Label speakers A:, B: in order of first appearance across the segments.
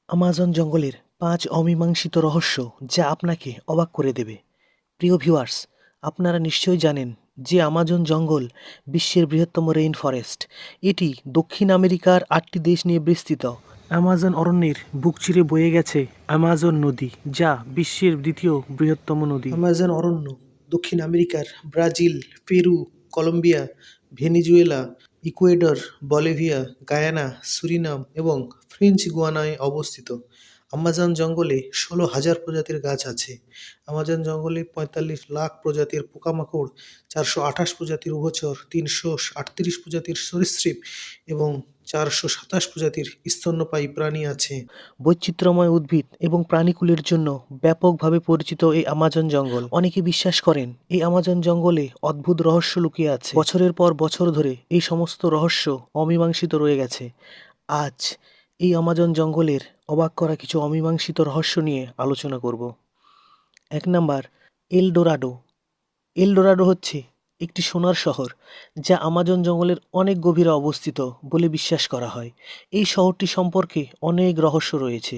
A: Amazon জঙ্গলের ৫ অমীমাংসিত রহস্য যা আপনাকে অবাক করে দেবে। প্রিয় ভিউয়ার্স, আপনারা নিশ্চয়ই জানেন যে আমাজন জঙ্গল বিশ্বের বৃহত্তম রেইন ফরেস্ট। এটি দক্ষিণ আমেরিকার ৮টি দেশ নিয়ে বিস্তৃত। আমাজন অরণ্যের বুক চিরে বয়ে গেছে আমাজন নদী, যা বিশ্বের দ্বিতীয় বৃহত্তম নদী। আমাজন অরণ্য দক্ষিণ আমেরিকার Brazil, Peru, Colombia, Venezuela, Ecuador, Bolivia, Guyana, Suriname এবং ফ্রেঞ্চ গুয়ানায় অবস্থিত। আমাজন জঙ্গলে ১৬,০০০ প্রজাতির গাছ আছে। আমাজন জঙ্গলে ৪৫ লাখ প্রজাতির পোকামাকড়, ৪২৮ প্রজাতির উভচর, ৩৩৮ প্রজাতির সরীসৃপ এবং ৪২৭ প্রজাতির স্তন্যপায়ী প্রাণী আছে। বৈচিত্র্যময় উদ্ভিদ এবং প্রাণীকুলের জন্য ব্যাপকভাবে পরিচিত এই আমাজন জঙ্গল। অনেকে বিশ্বাস করেন এই আমাজন জঙ্গলে অদ্ভুত রহস্য লুকিয়ে আছে। বছরের পর বছর ধরে এই সমস্ত রহস্য অমীমাংসিত রয়ে গেছে। আজ এই আমাজন জঙ্গলের অবাক করা কিছু অমীমাংসিত রহস্য নিয়ে আলোচনা করব। ১ নাম্বার, এল ডোরাডো। এল ডোরাডো হচ্ছে একটি সোনার শহর যা আমাজন জঙ্গলের অনেক গভীরে অবস্থিত বলে বিশ্বাস করা হয়। এই শহরটি সম্পর্কে অনেক রহস্য রয়েছে,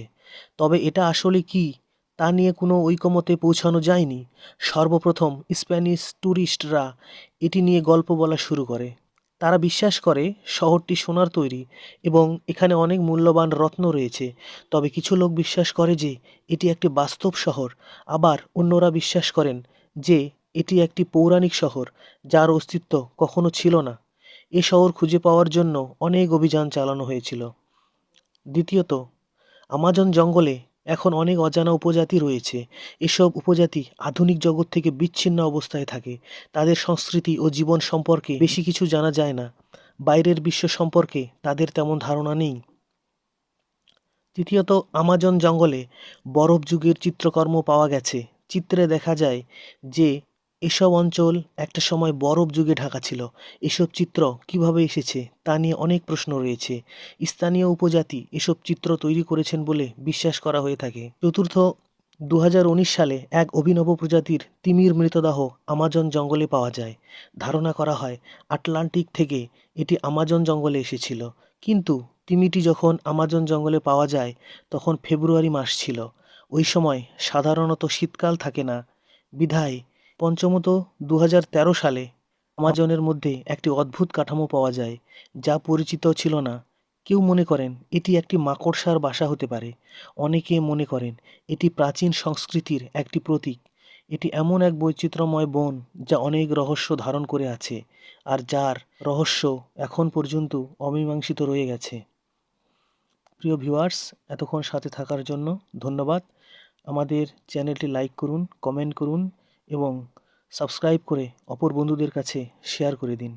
A: তবে এটা আসলে কি তা নিয়ে কোনো ঐকমত্যে পৌঁছানো যায়নি। সর্বপ্রথম স্প্যানিশ ট্যুরিস্টরা এটি নিয়ে গল্প বলা শুরু করে। তারা বিশ্বাস করে শহরটি সোনার তৈরি এবং এখানে অনেক মূল্যবান রত্ন রয়েছে। তবে কিছু লোক বিশ্বাস করে যে এটি একটি বাস্তব শহর, আবার অন্যরা বিশ্বাস করেন যে এটি একটি পৌরাণিক শহর যার অস্তিত্ব কখনো ছিল না। এ শহর খুঁজে পাওয়ার জন্য অনেক অভিযান চালানো হয়েছিল। দ্বিতীয়ত, আমাজন জঙ্গলে এখন অনেক অজানা উপজাতি রয়েছে। এসব উপজাতি আধুনিক জগৎ থেকে বিচ্ছিন্ন অবস্থায় থাকে। তাদের সংস্কৃতি ও জীবন সম্পর্কে বেশি কিছু জানা যায় না। বাইরের বিশ্ব সম্পর্কে তাদের তেমন ধারণা নেই। তৃতীয়ত, আমাজন জঙ্গলে বরফ যুগের চিত্রকর্ম পাওয়া গেছে। চিত্রে দেখা যায় যে এসব অঞ্চল একটা সময় বরফ যুগে ঢাকা ছিল। এসব চিত্র কিভাবে এসেছে তা নিয়ে অনেক প্রশ্ন রয়েছে। স্থানীয় উপজাতি এসব চিত্র তৈরি করেছেন বলে বিশ্বাস করা হয়ে থাকে। চতুর্থ, ২০১৯ সালে এক অভিনব প্রজাতির তিমির মৃতদেহ আমাজন জঙ্গলে পাওয়া যায়। ধারণা করা হয় আটলান্টিক থেকে এটি আমাজন জঙ্গলে এসেছিল, কিন্তু তিমিটি যখন আমাজন জঙ্গলে পাওয়া যায় তখন ফেব্রুয়ারি মাস ছিল। ওই সময় সাধারণত শীতকাল থাকে না। বিধায় পঞ্চমত, ২০১৩ সালে আমাজনের মধ্যে একটি অদ্ভুত কাঠামো পাওয়া যায় যা পরিচিত ছিল না। কেউ মনে করেন এটি একটি মাকড়সার বাসা হতে পারে। অনেকে মনে করেন এটি প্রাচীন সংস্কৃতির একটি প্রতীক। এটি এমন এক বৈচিত্র্যময় বন যা অনেক রহস্য ধারণ করে আছে, আর যার রহস্য এখন পর্যন্ত অমীমাংসিত রয়ে গেছে। প্রিয় ভিউয়ার্স, এতক্ষণ সাথে থাকার জন্য ধন্যবাদ। আমাদের চ্যানেলটি লাইক করুন, কমেন্ট করুন এবং সাবস্ক্রাইব করে অপর বন্ধুদের কাছে শেয়ার করে দিন।